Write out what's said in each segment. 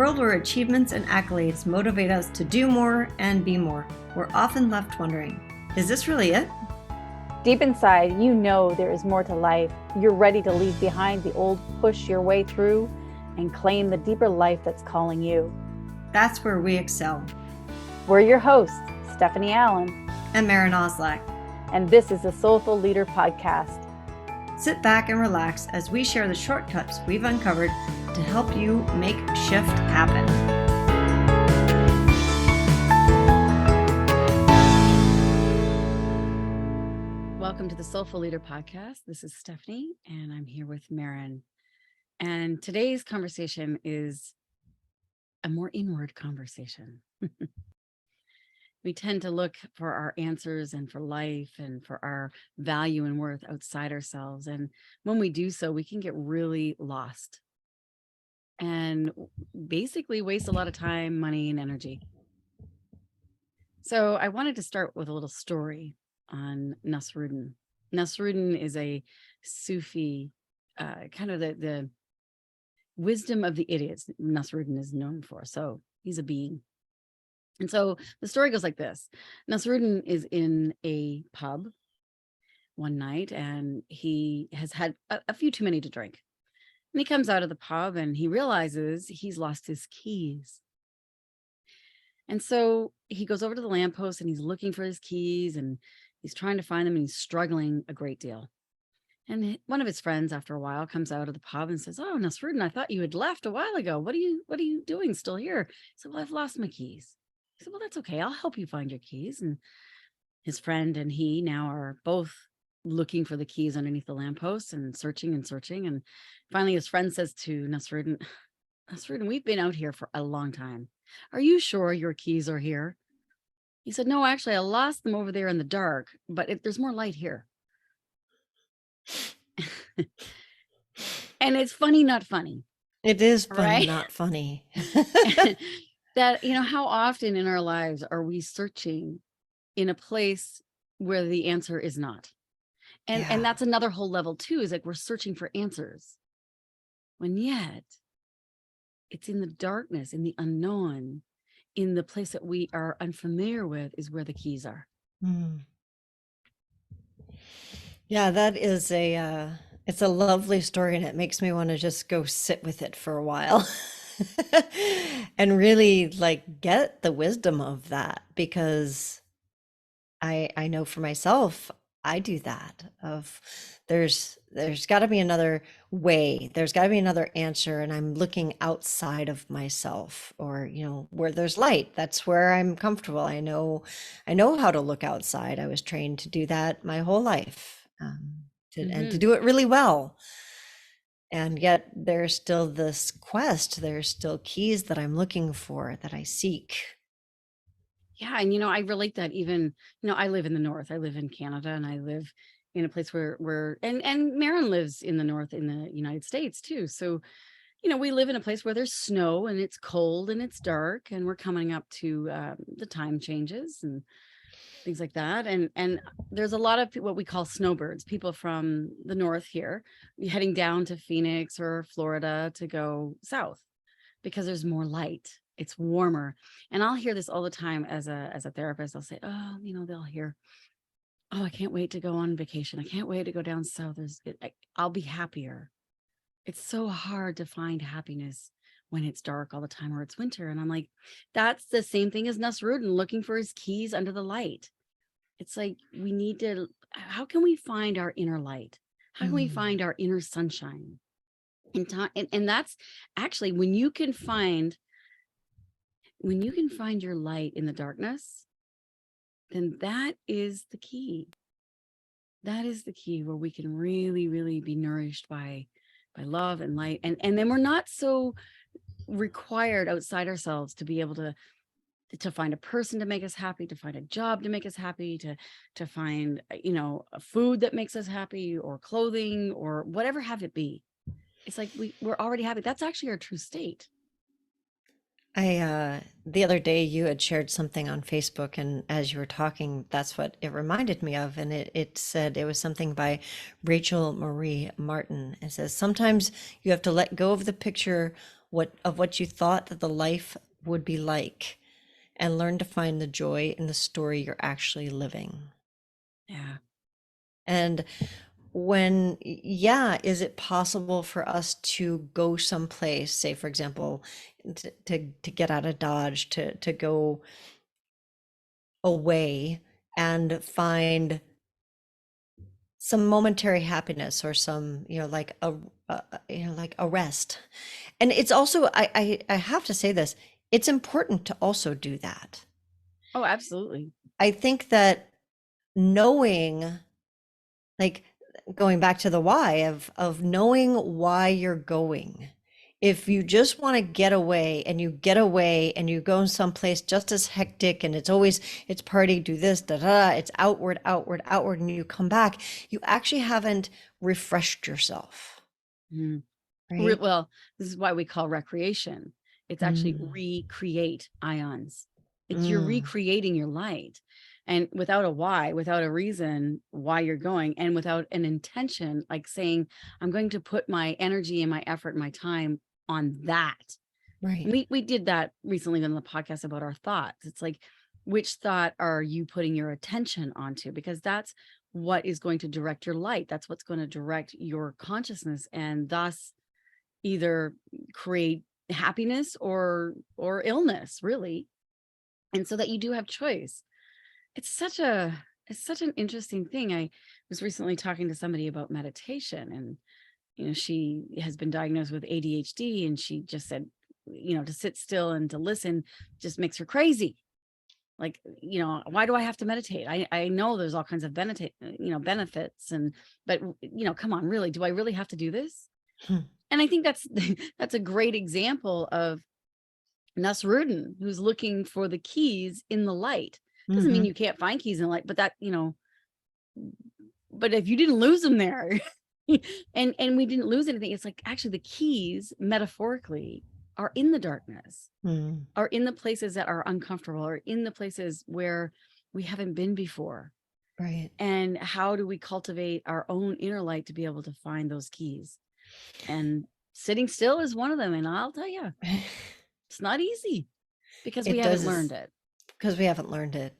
world where achievements and accolades motivate us to do more and be more, we're often left wondering, is this really it? Deep inside, you know there is more to life. You're ready to leave behind the old, push your way through, and claim the deeper life that's calling you. That's where we excel. We're your hosts, Stephanie Allen and Maren Oslak. And this is the Soulful Leader Podcast. Sit back and relax as we share the shortcuts we've uncovered to help you make shift happen. Welcome to the Soulful Leader Podcast. This is Stephanie, and I'm here with Maren. And today's conversation is a more inward conversation. We tend to look for our answers and for life and for our value and worth outside ourselves. And when we do so, we can get really lost and basically waste a lot of time, money, and energy. So I wanted to start with a little story on Nasruddin. Nasruddin is a Sufi, kind of the wisdom of the idiots Nasruddin is known for. So he's a being. And so the story goes like this. Nasruddin is in a pub one night and he has had a few too many to drink. And he comes out of the pub and he realizes he's lost his keys. And so he goes over to the lamppost and he's looking for his keys and he's trying to find them and he's struggling a great deal. And one of his friends after a while comes out of the pub and says, "Oh, Nasruddin, I thought you had left a while ago. What are you doing still here?" He said, "Well, I've lost my keys." He said, "Well, that's okay. I'll help you find your keys." And his friend and he now are both looking for the keys underneath the lamppost and searching and searching. And finally, his friend says to Nasruddin, "Nasruddin, we've been out here for a long time. Are you sure your keys are here?" He said, "No, actually, I lost them over there in the dark, but there's more light here." And it's funny, not funny. It is funny, right? Not funny. That, how often in our lives are we searching in a place where the answer is not? And that's another whole level too, is like we're searching for answers. When yet it's in the darkness, in the unknown, in the place that we are unfamiliar with is where the keys are. Yeah, that is it's a lovely story and it makes me want to just go sit with it for a while. And really get the wisdom of that, because I know for myself, I do that of there's got to be another way, there's got to be another answer, and I'm looking outside of myself, or where there's light, that's where I'm comfortable. I know how to look outside. I was trained to do that my whole life, and to do it really well. And yet there's still this quest, there's still keys that I'm looking for, that I seek. Yeah. And, I relate that even, I live in the North, I live in Canada, and I live in a place where and Maren lives in the North in the United States too. So, we live in a place where there's snow and it's cold and it's dark, and we're coming up to the time changes and things like that. And there's a lot of what we call snowbirds, people from the North here heading down to Phoenix or Florida to go south because there's more light. It's warmer. And I'll hear this all the time as a therapist. I'll say, "Oh, they'll hear, oh, I can't wait to go on vacation. I can't wait to go down south. I'll be happier." It's so hard to find happiness when it's dark all the time or it's winter. And I'm like, that's the same thing as Nasruddin looking for his keys under the light. It's like, we need to, how can we find our inner light? How can we find our inner sunshine? And that's actually when you can find your light in the darkness, then that is the key. That is the key where we can really, really be nourished by love and light. And then we're not so required outside ourselves to be able to find a person to make us happy, to find a job to make us happy, to find, a food that makes us happy, or clothing, or whatever have it be. It's like we're already happy. That's actually our true state. The other day you had shared something on Facebook, and as you were talking, that's what it reminded me of. And it said, it was something by Rachel Marie Martin. It says, sometimes you have to let go of the picture what you thought that the life would be like, and learn to find the joy in the story you're actually living. Yeah. And when, yeah, is it possible for us to go someplace, say for example, to get out of Dodge, to go away and find some momentary happiness, or some, like like a rest. And it's also, I have to say this, it's important to also do that. Oh, absolutely. I think that knowing, like, going back to the why of knowing why you're going. If you just want to get away, and you get away and you go someplace just as hectic, and it's party, do this, da da, it's outward, outward, outward, and you come back, you actually haven't refreshed yourself, Mhm. right? Well, this is why we call recreation. It's actually Mm, recreate ions. It's you're mm, recreating your light. And without a why, without a reason why you're going, and without an intention, like saying, I'm going to put my energy and my effort and my time on that. right. We did that recently on the podcast about our thoughts. It's like, which thought are you putting your attention onto? Because that's what is going to direct your light. That's what's going to direct your consciousness, and thus either create happiness or illness, really. And so that you do have choice. It's such an interesting thing. I was recently talking to somebody about meditation, and she has been diagnosed with ADHD, and she just said, to sit still and to listen just makes her crazy. Like, why do I have to meditate? I know there's all kinds of benefits, but come on, really, do I really have to do this? Hmm. And I think that's that's a great example of Nasrudin, who's looking for the keys in the light. Doesn't mean Mm-hmm. you can't find keys in the light, but but if you didn't lose them there, and we didn't lose anything, it's like actually the keys metaphorically are in the darkness, Mm, are in the places that are uncomfortable, or in the places where we haven't been before. right. And how do we cultivate our own inner light to be able to find those keys? And sitting still is one of them. And I'll tell you, it's not easy because we It haven't does, learned it. because we haven't learned it.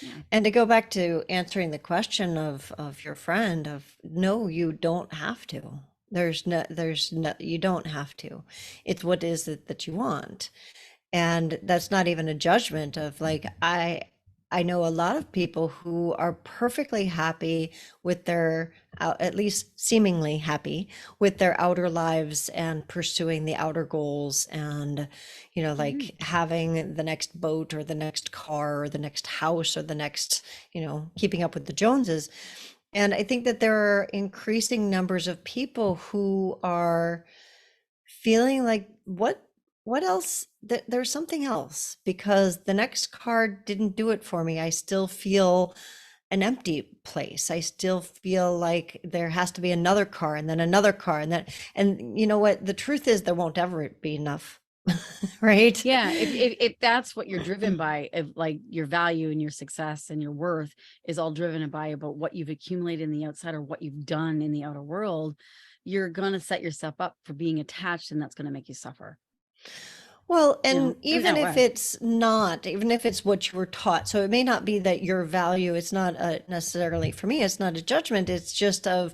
Yeah. And to go back to answering the question of your friend, of no, you don't have to. There's no, you don't have to. It's what is it that you want. And that's not even a judgment of, like, I know a lot of people who are perfectly happy with their at least seemingly happy with their outer lives, and pursuing the outer goals, and Mhm. like having the next boat, or the next car, or the next house, or the next, keeping up with the Joneses. And I think that there are increasing numbers of people who are feeling like, what else, there's something else, because the next card didn't do it for me. I still feel an empty place. I still feel like there has to be another car, and then another car, and then, and you know what, the truth is there won't ever be enough. Right. Yeah. If that's what you're driven by, if like your value and your success and your worth is all driven by about what you've accumulated in the outside or what you've done in the outer world, you're going to set yourself up for being attached, and that's going to make you suffer, Well, and in even that if way. it's not, even if it's what you were taught, so it may not be that your value, it's not necessarily, for me, it's not a judgment. It's just of,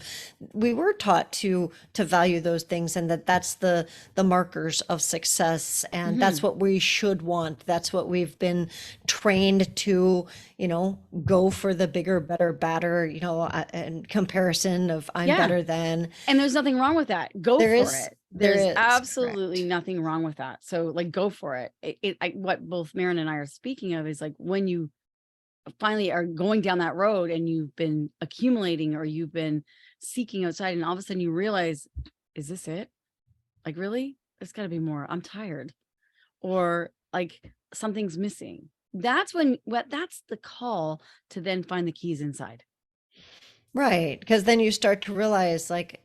we were taught to value those things, and that's the markers of success, and that's Hmm. what we should want. That's what we've been trained to, go for the bigger, better, badder, and comparison of I'm Yeah. better than. And there's nothing wrong with that. Go There for is, it. there There's is, absolutely correct. nothing wrong with that. So like, go for it. What both Maren and I are speaking of is like when you finally are going down that road and you've been accumulating or you've been seeking outside, and all of a sudden you realize, is this it? Like, really? There's got to be more. I'm tired. Or like something's missing. That's when that's the call to then find the keys inside. Right, because then you start to realize like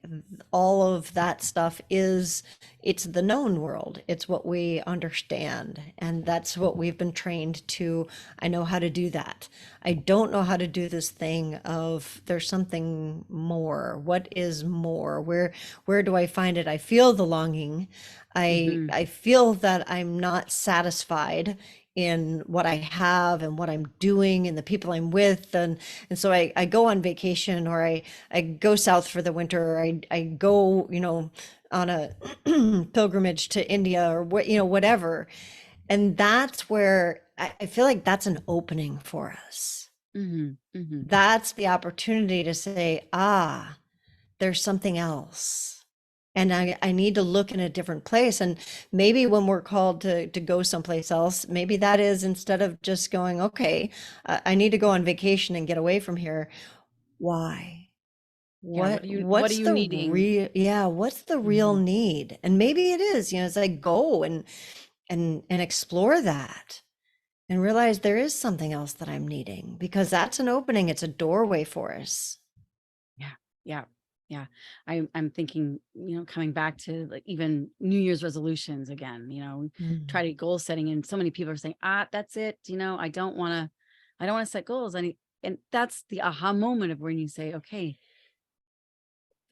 all of that stuff is it's the known world. It's what we understand, and that's what we've been trained to. I know how to do that. I don't know how to do this thing of there's something more. What is more? Where do I find it? I feel the longing. Hmm. I feel that I'm not satisfied in what I have and what I'm doing and the people I'm with, and so I go on vacation, or I go south for the winter, or I go, on a pilgrimage to India, or what, whatever. And that's where I feel like that's an opening for us. Hmm. Hmm. That's the opportunity to say, ah, there's something else. And I need to look in a different place. And maybe when we're called to go someplace else, maybe that is instead of just going, okay, I need to go on vacation and get away from here. Why? Yeah. What are What's you the needing? real, yeah, what's the real Hmm. need? And maybe it is, as I go and explore that and realize there is something else that I'm needing, because that's an opening, it's a doorway for us. Yeah. Yeah. Yeah. I'm thinking, coming back to like even New Year's resolutions again, Mm. try to goal setting. And so many people are saying, that's it. I don't want to set goals. And that's the aha moment of when you say, okay,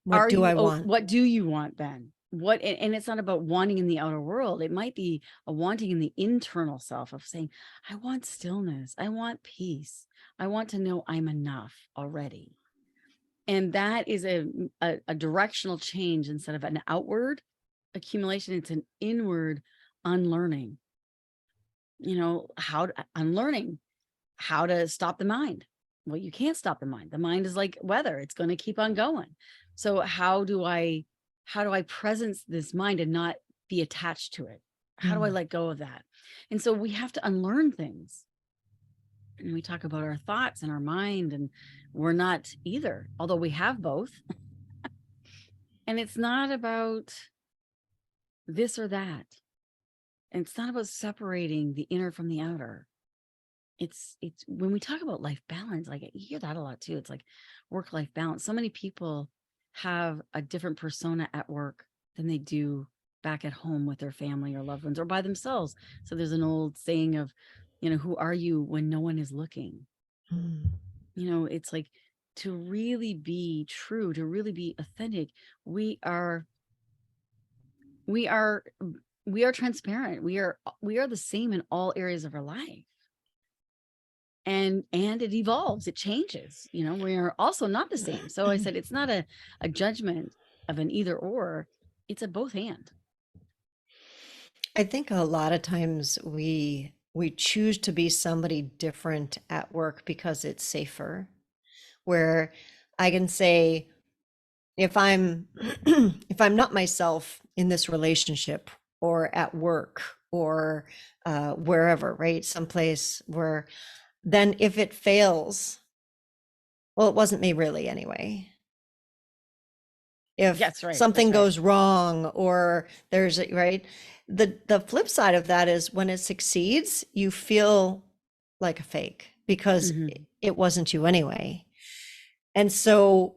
What do I want? what do you want then? And it's not about wanting in the outer world. It might be a wanting in the internal self of saying, I want stillness. I want peace. I want to know I'm enough already. And that is a directional change instead of an outward accumulation. It's an inward unlearning, unlearning how to stop the mind. Well, you can't stop the mind. The mind is like weather. It's going to keep on going. So how do I presence this mind and not be attached to it? How do I Mm. let go of that? And so we have to unlearn things. And we talk about our thoughts and our mind, and we're not either, although we have both. And it's not about this or that. And it's not about separating the inner from the outer. It's when we talk about life balance, like you hear that a lot too. It's like work-life balance. So many people have a different persona at work than they do back at home with their family or loved ones or by themselves. So there's an old saying of, who are you when no one is looking? Mm. It's like to really be true, to really be authentic, we are we are we are transparent. We are the same in all areas of our life. And it evolves, it changes. We are also not the same. So I said it's not a judgment of an either or, it's a both and. I think a lot of times we choose to be somebody different at work because it's safer. Where I can say, if I'm if I'm not myself in this relationship or at work or wherever, right? Someplace where, then if it fails, well, it wasn't me really anyway. If That's right, that's something right. goes wrong, or there's a, right, the flip side of that is when it succeeds, you feel like a fake because Hmm. it wasn't you anyway. And so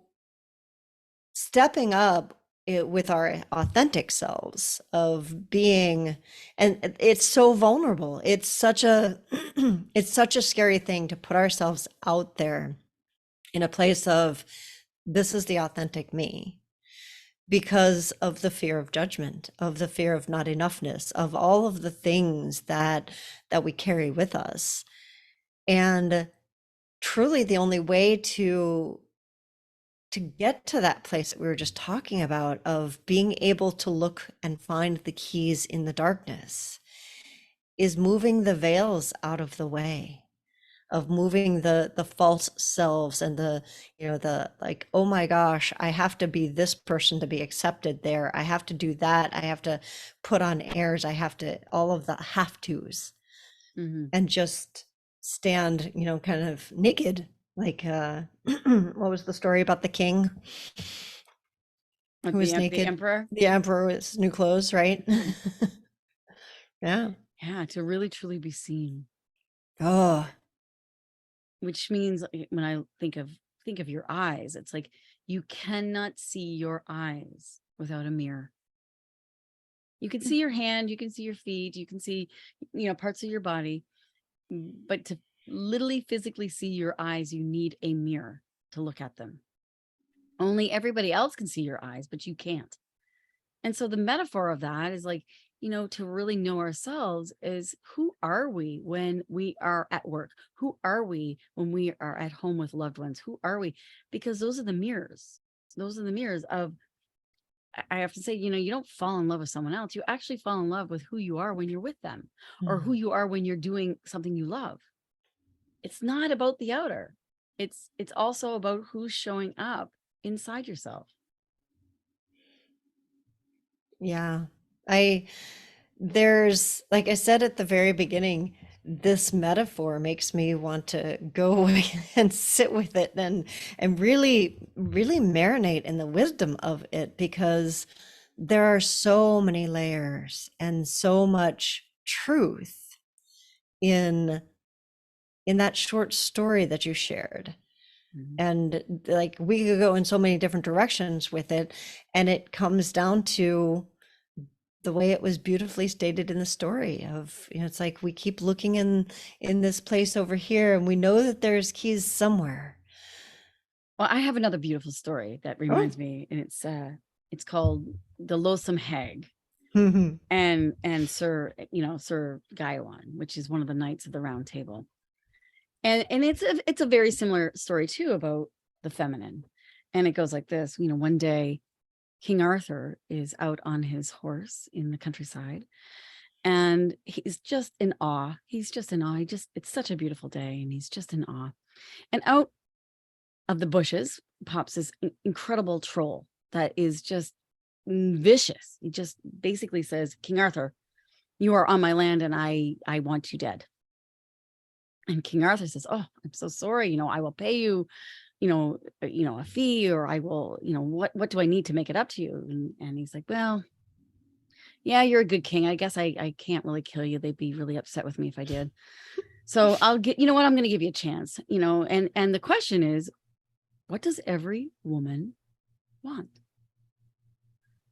stepping up with our authentic selves of being, and it's so vulnerable, it's such a it's such a scary thing to put ourselves out there in a place of, this is the authentic me, because of the fear of judgment, of the fear of not enoughness, of all of the things that we carry with us. And truly the only way to get to that place that we were just talking about, of being able to look and find the keys in the darkness, is moving the veils out of the way, of moving the false selves and the like, oh my gosh, I have to be this person to be accepted there, I have to do that, I have to put on airs, I have to, all of the have to's, Hmm. and just stand, kind of naked, like what was the story about the king Like who was the naked? emperor. The emperor with new clothes, right? Hmm. Yeah. Yeah, to really truly be seen. Oh. Which means when I think of think of your eyes. It's like you cannot see your eyes without a mirror. You can see your hand, you can see your feet, you can see, parts of your body, but to literally physically see your eyes, you need a mirror to look at them. Only everybody else can see your eyes, but you can't. And so the metaphor of that is like, to really know ourselves is, who are we when we are at work? Who are we when we are at home with loved ones? Who are we? Because those are the mirrors. Those are the mirrors of, I have to say, you don't fall in love with someone else. You actually fall in love with who you are when you're with them, or who you are when you're doing something you love. It's not about the outer. It's also about who's showing up inside yourself. Yeah. There's, like I said at the very beginning, this metaphor makes me want to go and sit with it and really, really marinate in the wisdom of it, because there are so many layers and so much truth in that short story that you shared. And like, we could go in so many different directions with it, and it comes down to the way it was beautifully stated in the story of, it's like we keep looking in this place over here, and we know that there's keys somewhere. Well, I have another beautiful story that reminds me, and it's called The Loathsome Hag. and Sir Gawain, which is one of the knights of the Round Table. And it's a very similar story too, about the feminine. And it goes like this. One day King Arthur is out on his horse in the countryside, and he's just in awe. He's just in awe. It's such a beautiful day, and he's just in awe. And out of the bushes pops this incredible troll that is just vicious. He just basically says, "King Arthur, you are on my land, and I want you dead." And King Arthur says, "Oh, I'm so sorry. I will pay you, a fee, or I will, what do I need to make it up to you?" And he's like, "Well, yeah, you're a good king. I guess I can't really kill you. They'd be really upset with me if I did. So I'll get, what, I'm going to give you a chance, and the question is, what does every woman want?"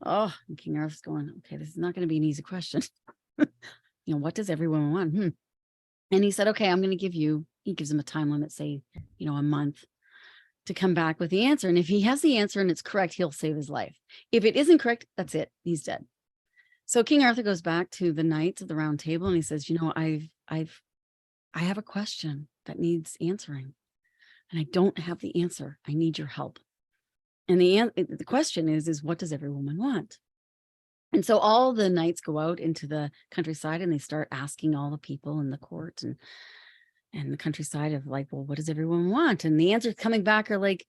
Oh, and King Arthur's going, "Okay, this is not going to be an easy question." What does every woman want? And he said, "Okay, I'm going to give you," he gives him a time limit, say, a month, to come back with the answer. And if he has the answer and it's correct, he'll save his life. If it isn't correct, that's it. He's dead. So King Arthur goes back to the knights of the Round Table, and he says, I have a question that needs answering, and I don't have the answer. I need your help. And the question is, what does every woman want? And so all the knights go out into the countryside, and they start asking all the people in the court and the countryside of, like, well, what does everyone want? And the answers coming back are like,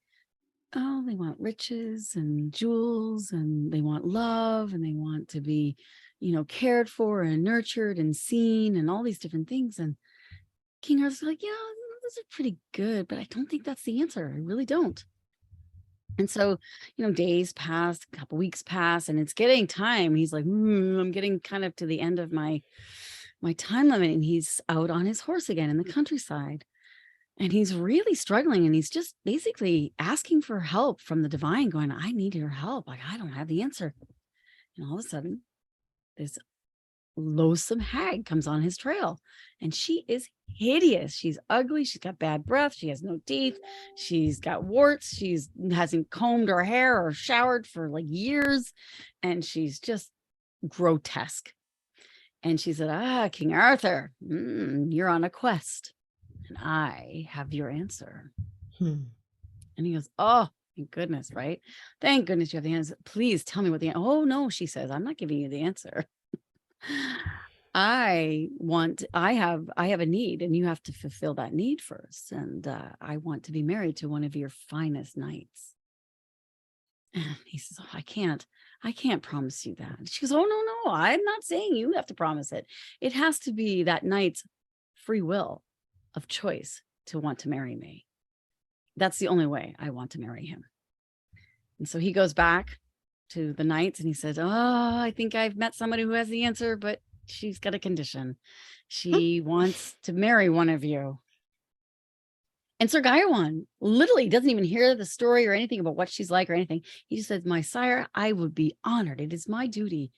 oh, they want riches and jewels, and they want love, and they want to be, cared for and nurtured and seen, and all these different things. And King Arthur's like, yeah, those are pretty good, but I don't think that's the answer. I really don't. And so, days pass, a couple weeks pass, and it's getting time. He's like, I'm getting kind of to the end of my time limit. And he's out on his horse again in the countryside. And he's really struggling. And he's just basically asking for help from the divine, going, I need your help. Like, I don't have the answer. And all of a sudden, this loathsome hag comes on his trail, and she is hideous. She's ugly. She's got bad breath. She has no teeth. She's got warts. She's hasn't combed her hair or showered for like years. And she's just grotesque. And she said, King Arthur, you're on a quest, and I have your answer. And he goes, oh, thank goodness, right? Thank goodness you have the answer. Please tell me what the answer. Oh, no, she says, I'm not giving you the answer. I have a need, and you have to fulfill that need first. And I want to be married to one of your finest knights. And he says, oh, I can't promise you that. She goes, oh, no, I'm not saying you have to promise it. It has to be that knight's free will of choice to want to marry me. That's the only way I want to marry him. And so he goes back to the knights, and he says, oh, I think I've met somebody who has the answer, but she's got a condition. She wants to marry one of you. And Sir Gaiwan literally doesn't even hear the story or anything about what she's like or anything. He just says, "My sire, I would be honored. It is my duty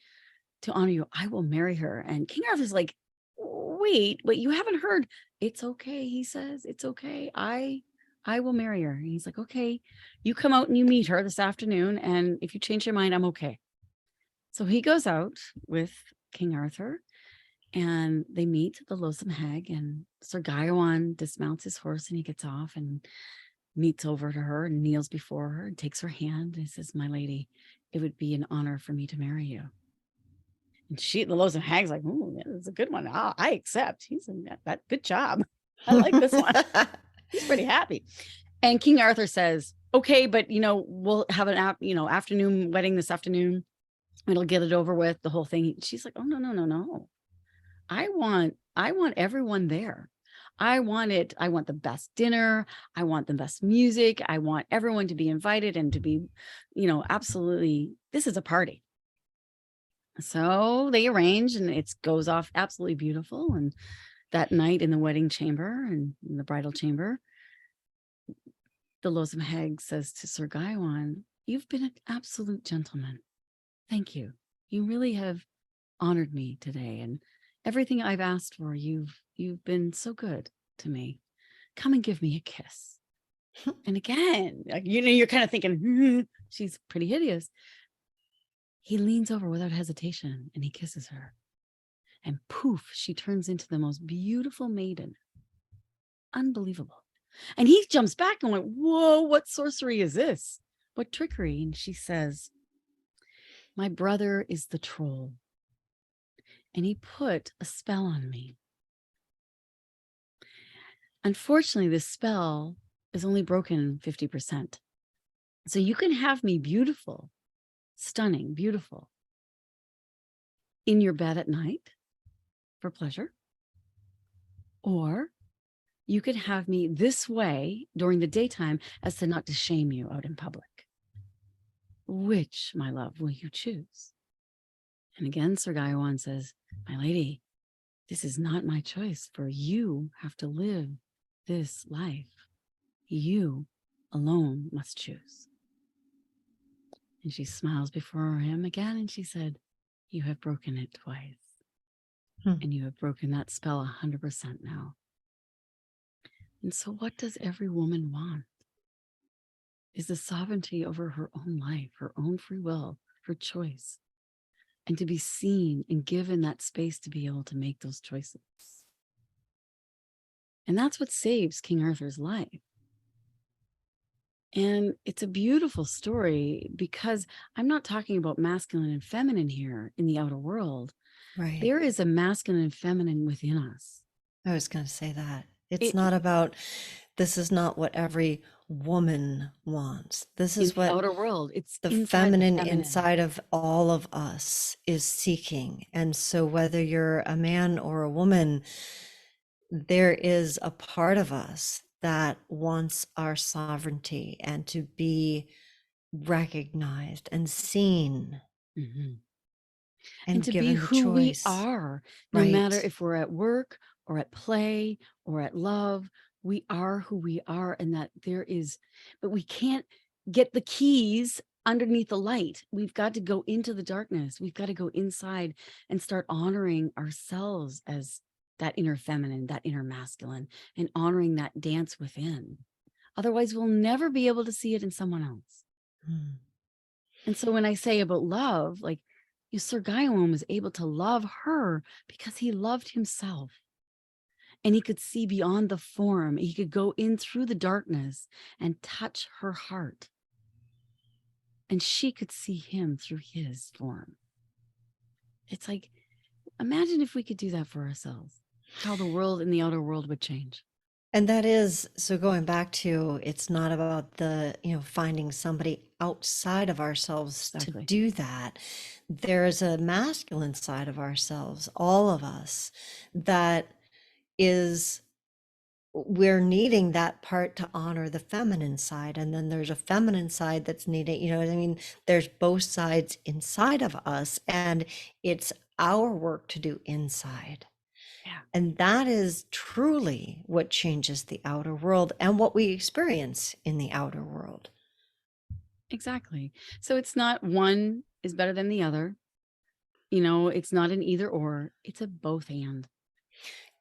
to honor you. I will marry her." And King Arthur's like, wait, you haven't heard. It's okay, he says. It's okay. I will marry her. And he's like, okay, you come out and you meet her this afternoon. And if you change your mind, I'm okay. So he goes out with King Arthur and they meet the Loathsome Hag, and Sir Gawain dismounts his horse and he gets off and meets over to her and kneels before her and takes her hand and says, "My lady, it would be an honor for me to marry you." And the Loathsome Hag's like, "Oh, yeah, that's a good one. I accept." He's like, that good job. I like this one. He's pretty happy. And King Arthur says, "Okay, but we'll have an afternoon wedding this afternoon. It'll get it over with, the whole thing." She's like, "Oh, no, no, no, no. I want everyone there. I want it. I want the best dinner. I want the best music. I want everyone to be invited and to be, absolutely, this is a party." So they arrange and it goes off absolutely beautiful. And that night in the wedding chamber and in the bridal chamber, the Loathsome Hag says to Sir Gawain, "You've been an absolute gentleman. Thank you. You really have honored me today. And everything I've asked for, you've been so good to me. Come and give me a kiss." And again, you're kind of thinking, she's pretty hideous. He leans over without hesitation and he kisses her. And poof, she turns into the most beautiful maiden. Unbelievable. And he jumps back and went, "Whoa, what sorcery is this? What trickery?" And she says, "My brother is the troll. And he put a spell on me. Unfortunately, this spell is only broken 50%. So you can have me beautiful, stunning, beautiful in your bed at night for pleasure, or you could have me this way during the daytime as to not to shame you out in public. Which, my love, will you choose?" And again, Sir Gawain says, "My lady, this is not my choice, for you have to live this life. You alone must choose." And she smiles before him again and she said, "You have broken it twice. And you have broken that spell 100% now. And so what does every woman want? Is the sovereignty over her own life, her own free will, her choice, and to be seen and given that space to be able to make those choices." And that's what saves King Arthur's life. And it's a beautiful story because I'm not talking about masculine and feminine here in the outer world. Right. There is a masculine and feminine within us. I was going to say that. It's not about, this is not what every woman wants. This In is the what outer world, it's the inside feminine inside of all of us is seeking. And so whether you're a man or a woman, there is a part of us that wants our sovereignty and to be recognized and seen Mhm. and to be given the who we choice. are, no matter Right. if we're at work or at play or at love, we are who we are. And that but we can't get the keys underneath the light. We've got to go into the darkness. We've got to go inside and start honoring ourselves as that inner feminine, that inner masculine, and honoring that dance within. Otherwise, we'll never be able to see it in someone else. Mm. And so when I say about love, like, Sir Gawain was able to love her because he loved himself. And he could see beyond the form. He could go in through the darkness and touch her heart. And she could see him through his form. It's like, imagine if we could do that for ourselves, how the world in the outer world would change. And that is, so going back to, it's not about finding somebody outside of ourselves to Exactly. do that. There is a masculine side of ourselves, all of us, that is, we're needing that part to honor the feminine side. And then there's a feminine side that's needed, you know what I mean? There's both sides inside of us, and it's our work to do inside. And that is truly what changes the outer world and what we experience in the outer world. Exactly. So it's not one is better than the other. It's not an either or, it's a both and.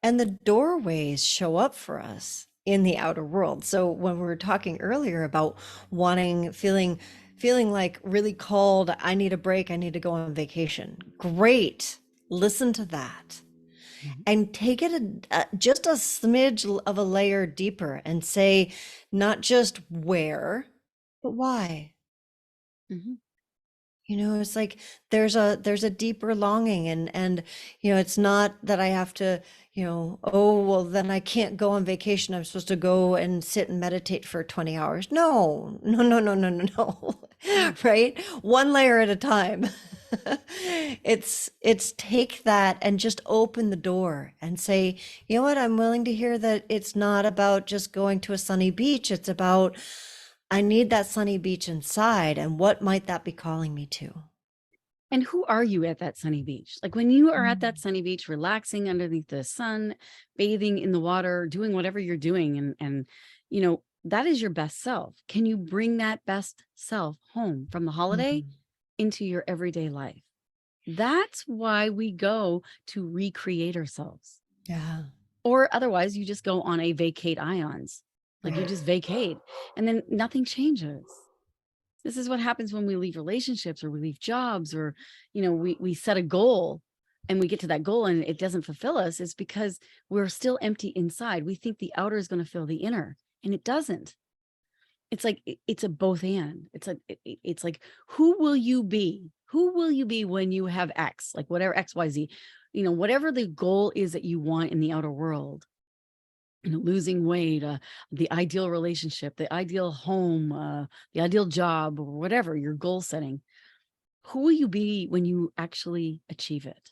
And the doorways show up for us in the outer world. So when we were talking earlier about feeling like really called, I need a break, I need to go on vacation. Great. Listen to that. And take it just a smidge of a layer deeper and say, not just where, but why. Mm-hmm. It's like there's a deeper longing, and it's not that I have to, oh, well, then I can't go on vacation. I'm supposed to go and sit and meditate for 20 hours. No, no, no, no, no, no, no. Right? One layer at a time. It's take that and just open the door and say, you know what? I'm willing to hear that it's not about just going to a sunny beach. It's about, I need that sunny beach inside. And what might that be calling me to? And who are you at that sunny beach? Like when you are at that sunny beach, relaxing underneath the sun, bathing in the water, doing whatever you're doing, and that is your best self. Can you bring that best self home from the holiday into your everyday life? That's why we go to recreate ourselves. Yeah. Or otherwise, you just go on a vacate ions. Like you just vacate and then nothing changes. This is what happens when we leave relationships or we leave jobs, or, we set a goal and we get to that goal and it doesn't fulfill us. It's because we're still empty inside. We think the outer is going to fill the inner, and it doesn't. It's like, it's a both and. It's like, who will you be? Who will you be when you have X, like whatever XYZ, whatever the goal is that you want in the outer world, losing weight, the ideal relationship, the ideal home, the ideal job, or whatever your goal setting. Who will you be when you actually achieve it?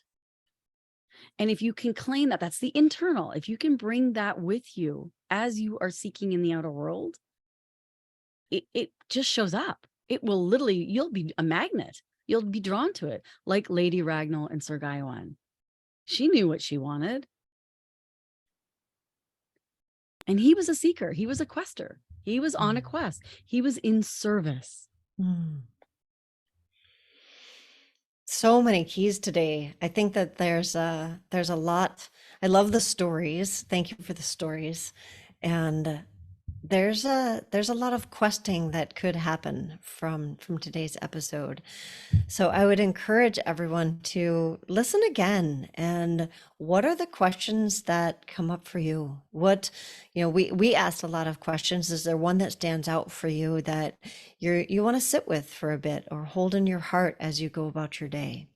And if you can claim that, that's the internal, if you can bring that with you as you are seeking in the outer world, it just shows up. It will literally, you'll be a magnet. You'll be drawn to it, like Lady Ragnall and Sir Gawain. She knew what she wanted. And he was a seeker. He was a quester. He was on a quest. He was in service. So many keys today. I think that there's a lot. I love the stories. Thank you for the stories. And there's a lot of questing that could happen from today's episode. So I would encourage everyone to listen again. And what are the questions that come up for you? What, we asked a lot of questions. Is there one that stands out for you that you want to sit with for a bit or hold in your heart as you go about your day?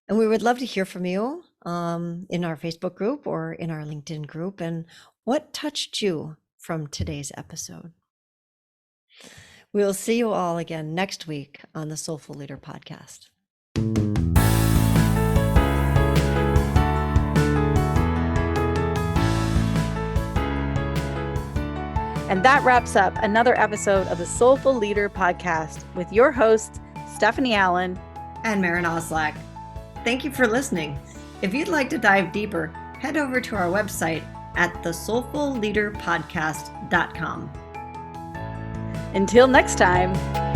And we would love to hear from you in our Facebook group or in our LinkedIn group. And what touched you from today's episode? We will see you all again next week on the Soulful Leader podcast. And that wraps up another episode of the Soulful Leader podcast with your hosts, Stephanie Allen and Maren Oslack. Thank you for listening. If you'd like to dive deeper, head over to our website at thesoulfulleaderpodcast.com. Until next time.